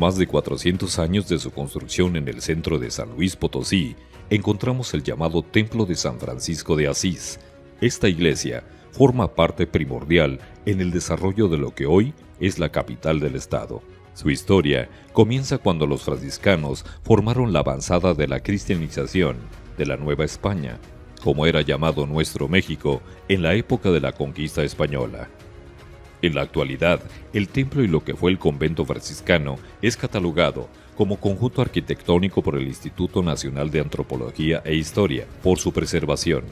más de 400 años de su construcción en el centro de San Luis Potosí, encontramos el llamado Templo de San Francisco de Asís. Esta iglesia forma parte primordial en el desarrollo de lo que hoy es la capital del estado. Su historia comienza cuando los franciscanos formaron la avanzada de la cristianización de la Nueva España, como era llamado nuestro México en la época de la conquista española. En la actualidad, el templo y lo que fue el convento franciscano es catalogado como conjunto arquitectónico por el Instituto Nacional de Antropología e Historia por su preservación.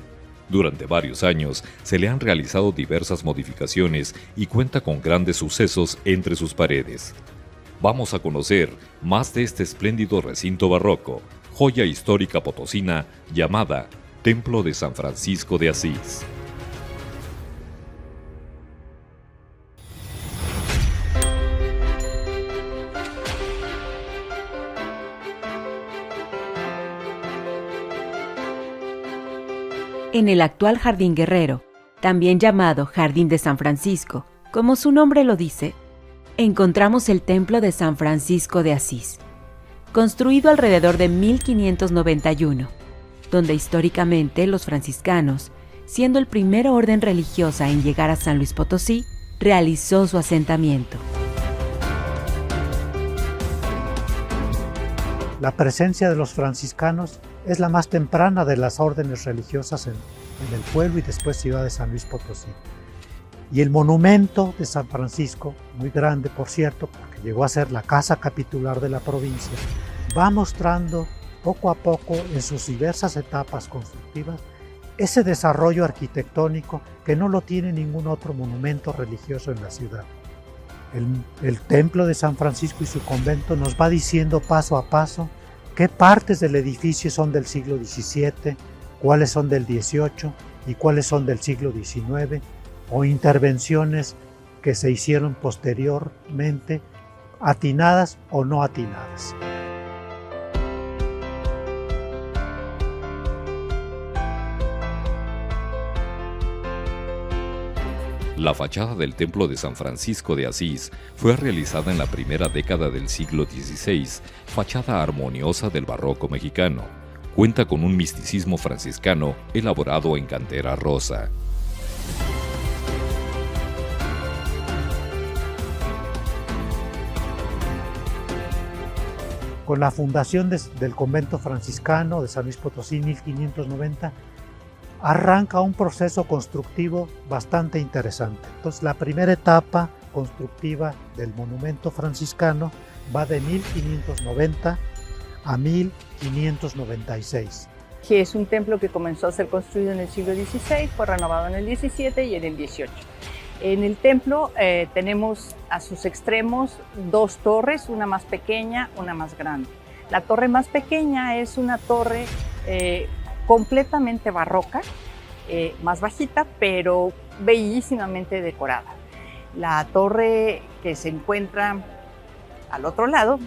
Durante varios años se le han realizado diversas modificaciones y cuenta con grandes sucesos entre sus paredes. Vamos a conocer más de este espléndido recinto barroco, joya histórica potosina llamada Templo de San Francisco de Asís. En el actual Jardín Guerrero, también llamado Jardín de San Francisco, como su nombre lo dice, encontramos el Templo de San Francisco de Asís, construido alrededor de 1591, donde históricamente los franciscanos, siendo el primer orden religiosa en llegar a San Luis Potosí, realizó su asentamiento. La presencia de los franciscanos es la más temprana de las órdenes religiosas en el pueblo y después ciudad de San Luis Potosí. Y el monumento de San Francisco, muy grande por cierto, porque llegó a ser la casa capitular de la provincia, va mostrando poco a poco en sus diversas etapas constructivas ese desarrollo arquitectónico que no lo tiene ningún otro monumento religioso en la ciudad. El templo de San Francisco y su convento nos va diciendo paso a paso qué partes del edificio son del siglo XVII, cuáles son del XVIII y cuáles son del siglo XIX, o intervenciones que se hicieron posteriormente, atinadas o no atinadas. La fachada del Templo de San Francisco de Asís fue realizada en la primera década del siglo XVI, fachada armoniosa del barroco mexicano. Cuenta con un misticismo franciscano elaborado en cantera rosa. Con la fundación del convento franciscano de San Luis Potosí en 1590, arranca un proceso constructivo bastante interesante. Entonces, la primera etapa constructiva del monumento franciscano va de 1590 a 1596. Sí, es un templo que comenzó a ser construido en el siglo XVI, fue renovado en el XVII y en el XVIII. En el templo tenemos a sus extremos dos torres, una más pequeña, una más grande. La torre más pequeña es una torre completamente barroca, más bajita, pero bellísimamente decorada. La torre que se encuentra al otro lado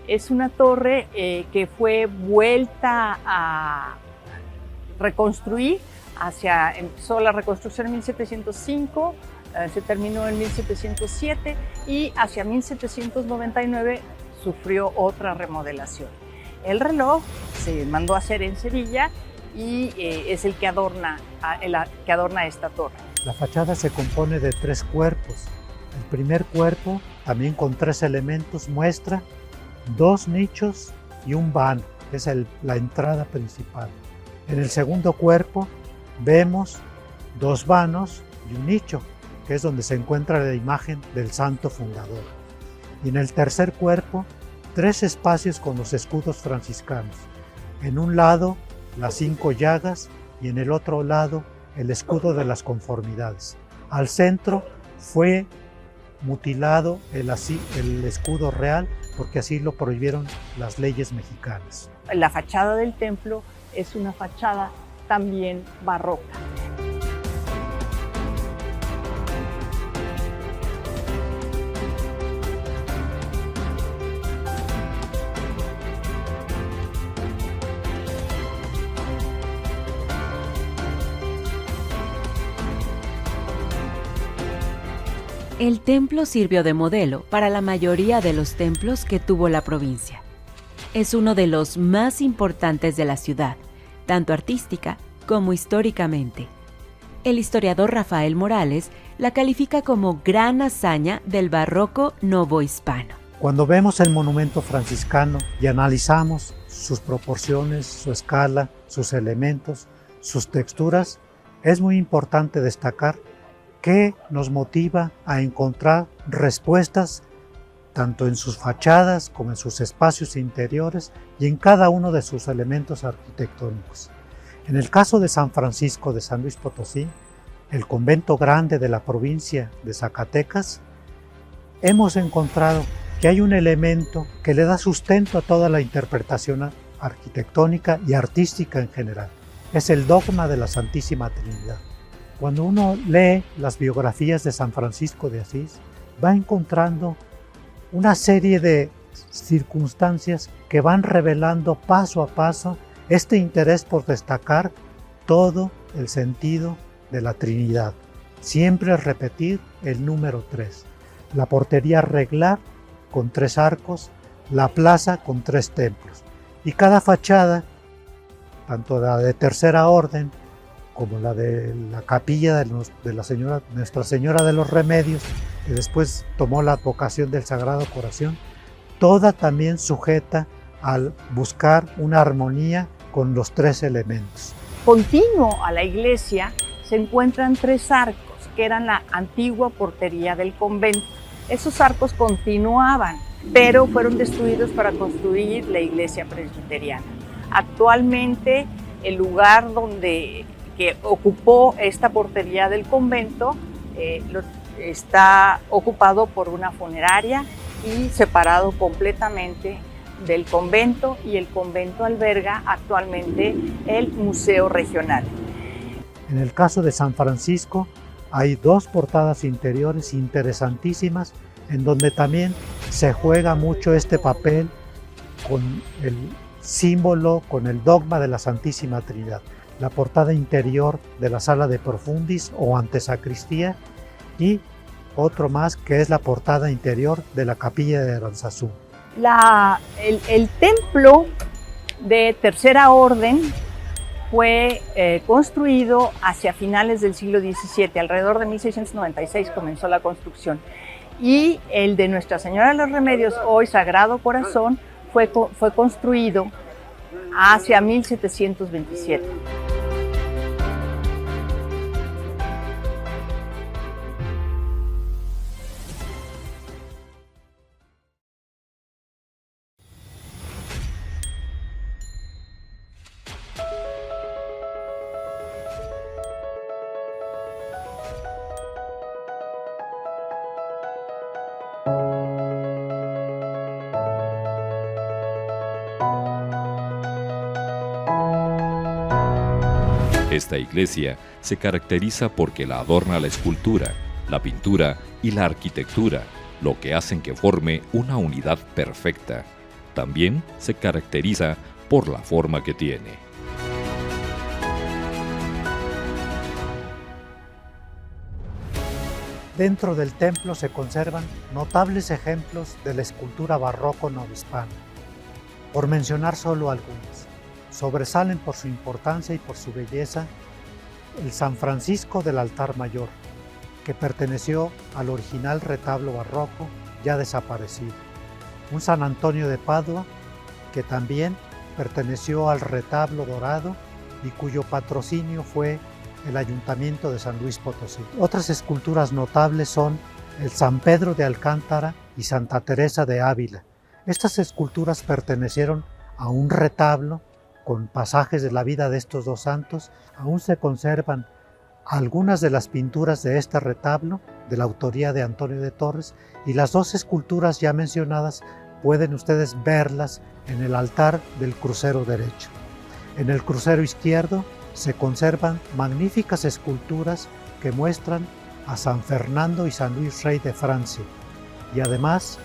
es una torre que fue vuelta a reconstruir, empezó la reconstrucción en 1705, se terminó en 1707 y hacia 1799 sufrió otra remodelación. El reloj se mandó a hacer en Sevilla y es el que adorna esta torre. La fachada se compone de tres cuerpos. El primer cuerpo, también con tres elementos, muestra dos nichos y un vano, que es la entrada principal. En el segundo cuerpo vemos dos vanos y un nicho, que es donde se encuentra la imagen del santo fundador. Y en el tercer cuerpo, tres espacios con los escudos franciscanos. En un lado, las 5 llagas y en el otro lado, el escudo de las conformidades. Al centro fue mutilado el escudo real porque así lo prohibieron las leyes mexicanas. La fachada del templo es una fachada también barroca. El templo sirvió de modelo para la mayoría de los templos que tuvo la provincia. Es uno de los más importantes de la ciudad, tanto artística como históricamente. El historiador Rafael Morales la califica como gran hazaña del barroco novohispano. Cuando vemos el monumento franciscano y analizamos sus proporciones, su escala, sus elementos, sus texturas, es muy importante destacar que nos motiva a encontrar respuestas tanto en sus fachadas como en sus espacios interiores y en cada uno de sus elementos arquitectónicos. En el caso de San Francisco de San Luis Potosí, el convento grande de la provincia de Zacatecas, hemos encontrado que hay un elemento que le da sustento a toda la interpretación arquitectónica y artística en general. Es el dogma de la Santísima Trinidad. Cuando uno lee las biografías de San Francisco de Asís, va encontrando una serie de circunstancias que van revelando paso a paso este interés por destacar todo el sentido de la Trinidad. Siempre repetir el número 3. La portería reglar con 3 arcos, la plaza con 3 templos. Y cada fachada, tanto la de tercera orden como la de la capilla de Nuestra Señora de los Remedios, que después tomó la advocación del Sagrado Corazón, toda también sujeta al buscar una armonía con los 3 elementos. Continuo a la iglesia se encuentran 3 arcos, que eran la antigua portería del convento. Esos arcos continuaban, pero fueron destruidos para construir la iglesia presbiteriana. Actualmente, el lugar que ocupó esta portería del convento está ocupado por una funeraria y separado completamente del convento, y el convento alberga actualmente el Museo Regional. En el caso de San Francisco hay 2 portadas interiores interesantísimas en donde también se juega mucho este papel con el símbolo, con el dogma de la Santísima Trinidad. La portada interior de la sala de Profundis o antesacristía, y otro más que es la portada interior de la capilla de Aranzazú. El templo de tercera orden fue construido hacia finales del siglo XVII, alrededor de 1696 comenzó la construcción, y el de Nuestra Señora de los Remedios, hoy Sagrado Corazón, fue construido hacia 1727. Esta iglesia se caracteriza porque la adorna la escultura, la pintura y la arquitectura, lo que hacen que forme una unidad perfecta. También se caracteriza por la forma que tiene. Dentro del templo se conservan notables ejemplos de la escultura barroco novohispana. Por mencionar solo algunos, sobresalen por su importancia y por su belleza el San Francisco del altar mayor, que perteneció al original retablo barroco ya desaparecido. Un San Antonio de Padua, que también perteneció al retablo dorado y cuyo patrocinio fue el Ayuntamiento de San Luis Potosí. Otras esculturas notables son el San Pedro de Alcántara y Santa Teresa de Ávila. Estas esculturas pertenecieron a un retablo con pasajes de la vida de estos 2 santos. Aún se conservan algunas de las pinturas de este retablo, de la autoría de Antonio de Torres, y las 2 esculturas ya mencionadas pueden ustedes verlas en el altar del crucero derecho. En el crucero izquierdo se conservan magníficas esculturas que muestran a San Fernando y San Luis Rey de Francia, y además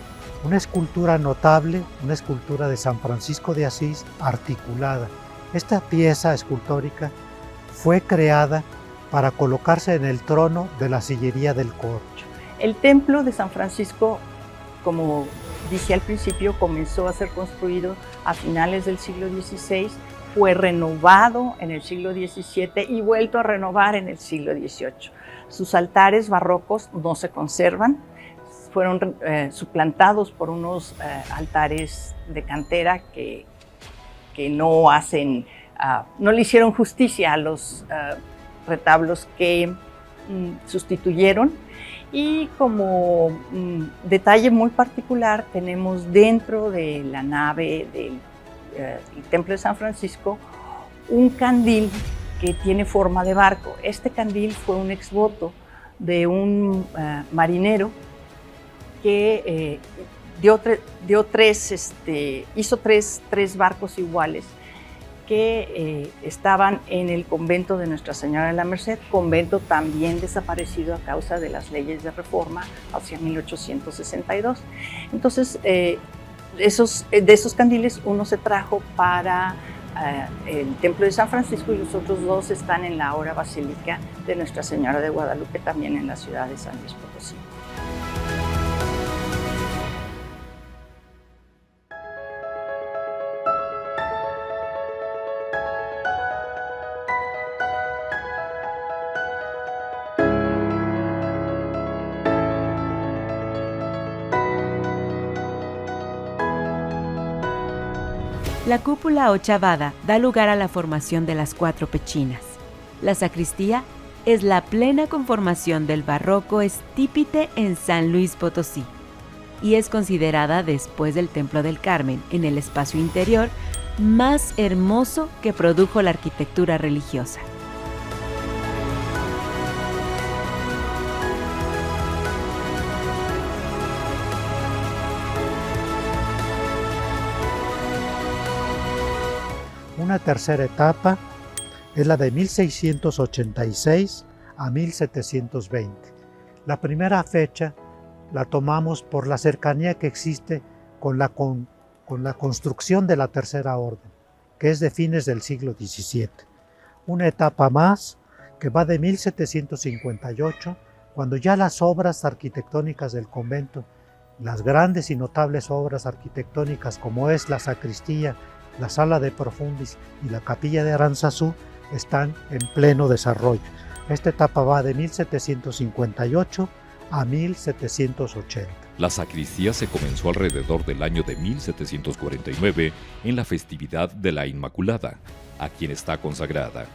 una escultura notable, una escultura de San Francisco de Asís articulada. Esta pieza escultórica fue creada para colocarse en el trono de la sillería del coro. El templo de San Francisco, como dije al principio, comenzó a ser construido a finales del siglo XVI, fue renovado en el siglo XVII y vuelto a renovar en el siglo XVIII. Sus altares barrocos no se conservan, fueron suplantados por unos altares de cantera que no hacen, no le hicieron justicia a los retablos que sustituyeron. Y como detalle muy particular, tenemos dentro de la nave del Templo de San Francisco un candil que tiene forma de barco. Este candil fue un exvoto de un marinero que hizo tres barcos iguales que estaban en el convento de Nuestra Señora de la Merced, convento también desaparecido a causa de las leyes de reforma hacia 1862. Entonces, de esos candiles, uno se trajo para el Templo de San Francisco y los otros dos están en la ahora Basílica de Nuestra Señora de Guadalupe, también en la ciudad de San Luis Potosí. La cúpula ochavada da lugar a la formación de las 4 pechinas. La sacristía es la plena conformación del barroco estípite en San Luis Potosí y es considerada, después del Templo del Carmen, en el espacio interior más hermoso que produjo la arquitectura religiosa. Una tercera etapa es la de 1686 a 1720. La primera fecha la tomamos por la cercanía que existe con la construcción de la Tercera Orden, que es de fines del siglo XVII. Una etapa más que va de 1758, cuando ya las obras arquitectónicas del convento, las grandes y notables obras arquitectónicas como es la sacristía, la sala de profundis y la capilla de Aranzazú están en pleno desarrollo. Esta etapa va de 1758 a 1780. La sacristía se comenzó alrededor del año de 1749 en la festividad de la Inmaculada, a quien está consagrada.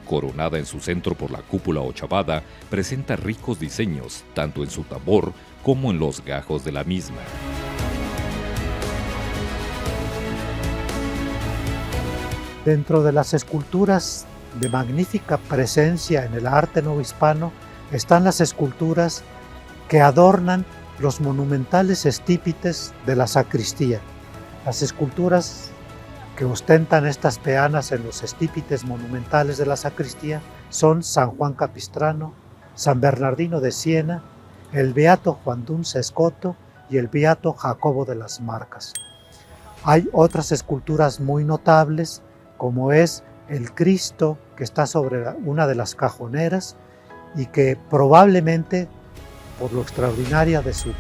Coronada en su centro por la cúpula ochavada, presenta ricos diseños, tanto en su tambor como en los gajos de la misma. Dentro de las esculturas de magnífica presencia en el arte novohispano están las esculturas que adornan los monumentales estípites de la sacristía. Las esculturas que ostentan estas peanas en los estípites monumentales de la sacristía son San Juan Capistrano, San Bernardino de Siena, el Beato Juan Duns Escoto y el Beato Jacobo de las Marcas. Hay otras esculturas muy notables, como es el Cristo que está sobre una de las cajoneras y que probablemente, por lo extraordinaria de su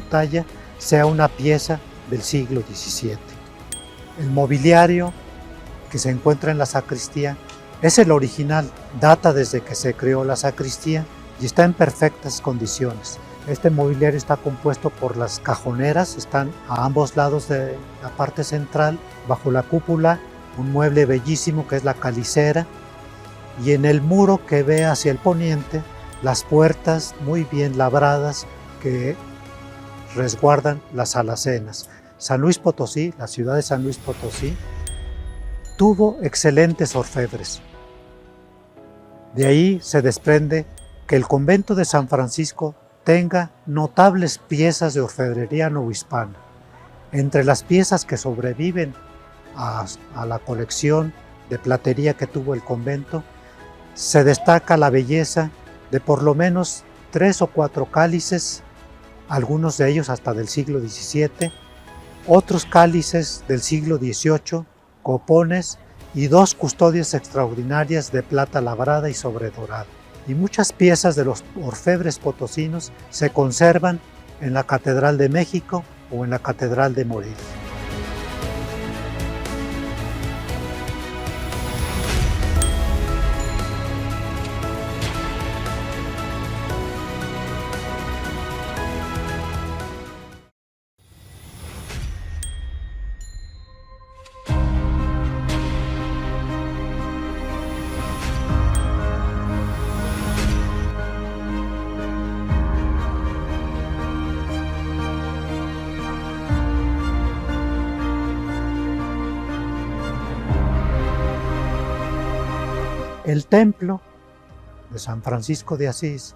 talla, sea una pieza del siglo XVII. El mobiliario que se encuentra en la sacristía es el original, data desde que se creó la sacristía y está en perfectas condiciones. Este mobiliario está compuesto por las cajoneras, están a ambos lados de la parte central, bajo la cúpula, un mueble bellísimo que es la calicera, y en el muro que ve hacia el poniente, las puertas muy bien labradas que resguardan las alacenas. San Luis Potosí, la ciudad de San Luis Potosí, tuvo excelentes orfebres. De ahí se desprende que el convento de San Francisco tenga notables piezas de orfebrería novohispana. Entre las piezas que sobreviven a la colección de platería que tuvo el convento, se destaca la belleza de por lo menos 3 o 4 cálices, algunos de ellos hasta del siglo XVII, otros cálices del siglo XVIII, copones y 2 custodias extraordinarias de plata labrada y sobredorada. y muchas piezas de los orfebres potosinos se conservan en la Catedral de México o en la Catedral de Morelia. El templo de San Francisco de Asís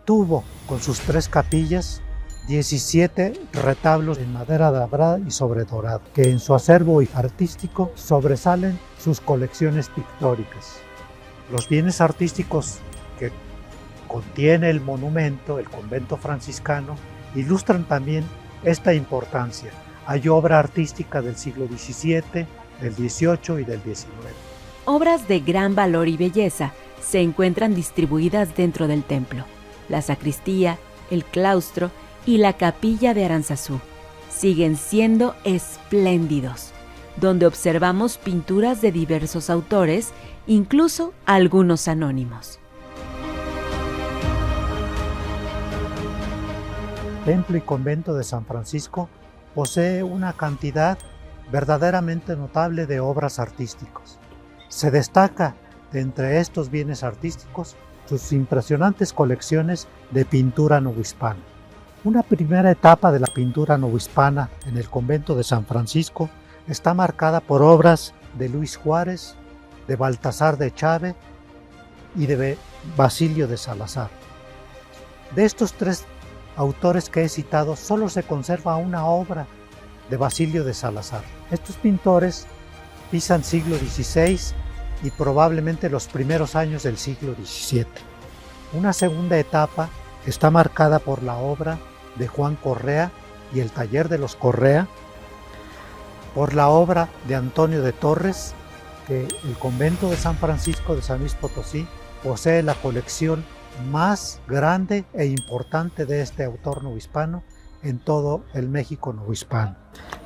tuvo, con sus 3 capillas, 17 retablos en madera labrada y sobredorada, que en su acervo artístico sobresalen sus colecciones pictóricas. Los bienes artísticos que contiene el monumento, el convento franciscano, ilustran también esta importancia. Hay obra artística del siglo XVII, del XVIII y del XIX. Obras de gran valor y belleza se encuentran distribuidas dentro del templo. La sacristía, el claustro y la capilla de Aranzazú siguen siendo espléndidos, donde observamos pinturas de diversos autores, incluso algunos anónimos. El templo y convento de San Francisco posee una cantidad verdaderamente notable de obras artísticas. Se destaca de entre estos bienes artísticos sus impresionantes colecciones de pintura novohispana. Una primera etapa de la pintura novohispana en el convento de San Francisco está marcada por obras de Luis Juárez, de Baltasar de Chávez y de Basilio de Salazar. De estos 3 autores que he citado, solo se conserva una obra de Basilio de Salazar. Estos pintores pisan siglo XVI y probablemente los primeros años del siglo XVII. Una segunda etapa está marcada por la obra de Juan Correa y el taller de los Correa, por la obra de Antonio de Torres, que el convento de San Francisco de San Luis Potosí posee la colección más grande e importante de este autor novohispano en todo el México novohispano.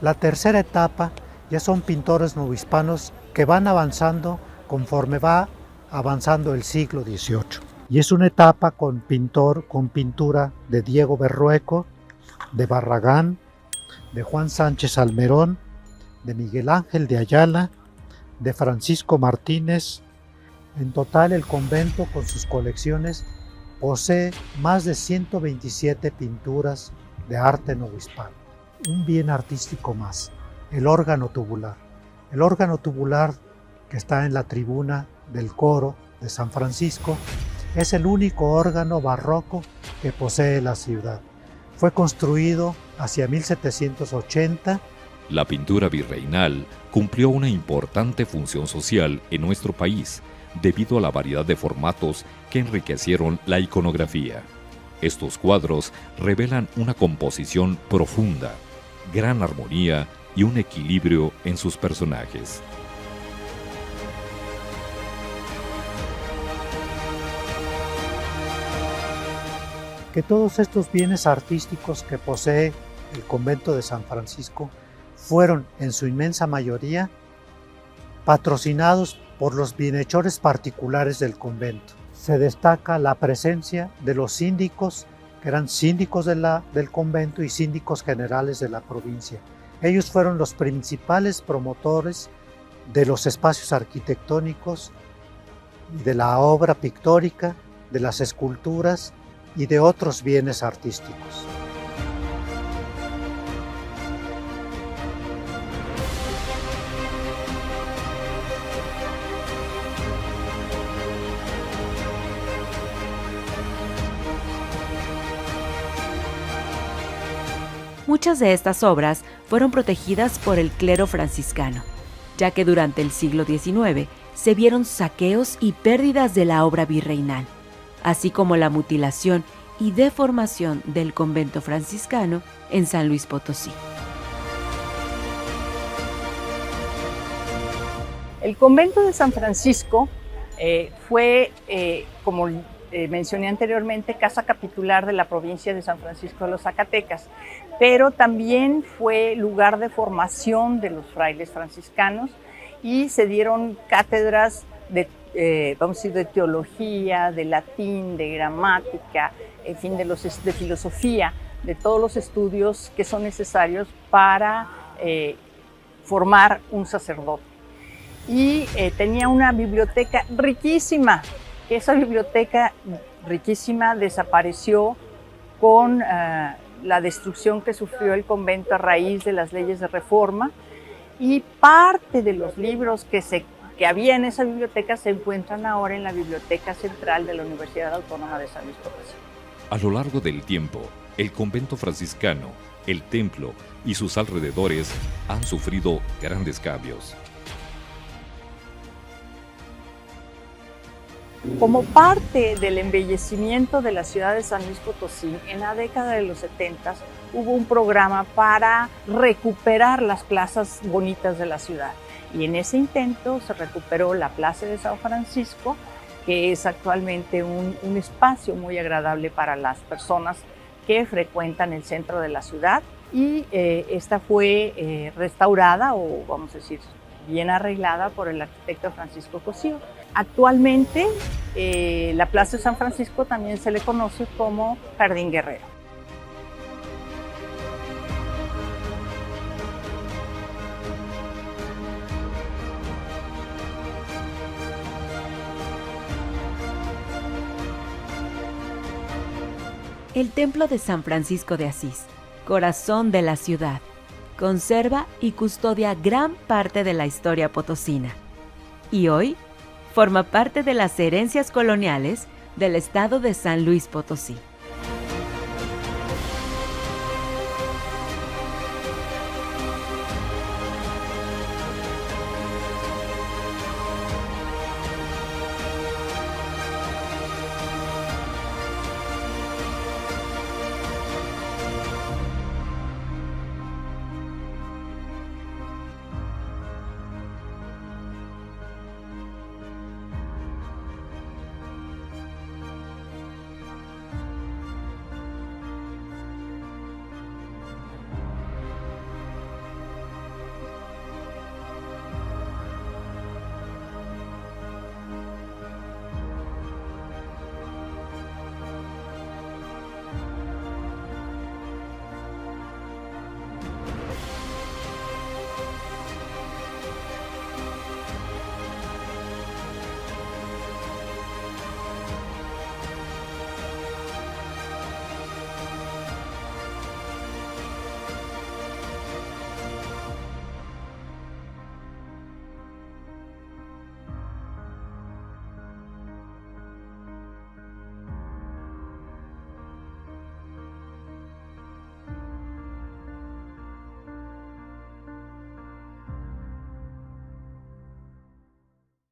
La tercera etapa ya son pintores novohispanos que van avanzando conforme va avanzando el siglo XVIII. Y es una etapa con pintura de Diego Berrueco, de Barragán, de Juan Sánchez Almerón, de Miguel Ángel de Ayala, de Francisco Martínez. En total, el convento con sus colecciones posee más de 127 pinturas de arte novohispano. Un bien artístico más, el órgano tubular. El órgano tubular que está en la tribuna del coro de San Francisco es el único órgano barroco que posee la ciudad. Fue construido hacia 1780. La pintura virreinal cumplió una importante función social en nuestro país debido a la variedad de formatos que enriquecieron la iconografía. Estos cuadros revelan una composición profunda, gran armonía y un equilibrio en sus personajes. Que todos estos bienes artísticos que posee el convento de San Francisco fueron en su inmensa mayoría patrocinados por los bienhechores particulares del convento. Se destaca la presencia de los síndicos, que eran síndicos del convento y síndicos generales de la provincia. Ellos fueron los principales promotores de los espacios arquitectónicos, de la obra pictórica, de las esculturas y de otros bienes artísticos. Muchas de estas obras fueron protegidas por el clero franciscano, ya que durante el siglo XIX se vieron saqueos y pérdidas de la obra virreinal, así como la mutilación y deformación del convento franciscano en San Luis Potosí. El convento de San Francisco Fue, como mencioné anteriormente, casa capitular de la provincia de San Francisco de los Zacatecas, pero también fue lugar de formación de los frailes franciscanos y se dieron cátedras de, vamos a decir, de teología, de latín, de gramática, en fin, de filosofía, de todos los estudios que son necesarios para formar un sacerdote. Y tenía una biblioteca riquísima. Esa biblioteca riquísima desapareció con la destrucción que sufrió el convento a raíz de las leyes de reforma, y parte de los libros que había en esa biblioteca se encuentran ahora en la Biblioteca Central de la Universidad Autónoma de San Luis Potosí. A lo largo del tiempo, el convento franciscano, el templo y sus alrededores han sufrido grandes cambios. Como parte del embellecimiento de la ciudad de San Luis Potosí, en la década de los 70 hubo un programa para recuperar las plazas bonitas de la ciudad. Y en ese intento se recuperó la Plaza de San Francisco, que es actualmente un espacio muy agradable para las personas que frecuentan el centro de la ciudad. Y esta fue restaurada, o vamos a decir, bien arreglada por el arquitecto Francisco Cosío. Actualmente, la Plaza de San Francisco también se le conoce como Jardín Guerrero. El Templo de San Francisco de Asís, corazón de la ciudad, conserva y custodia gran parte de la historia potosina. Y hoy forma parte de las herencias coloniales del estado de San Luis Potosí.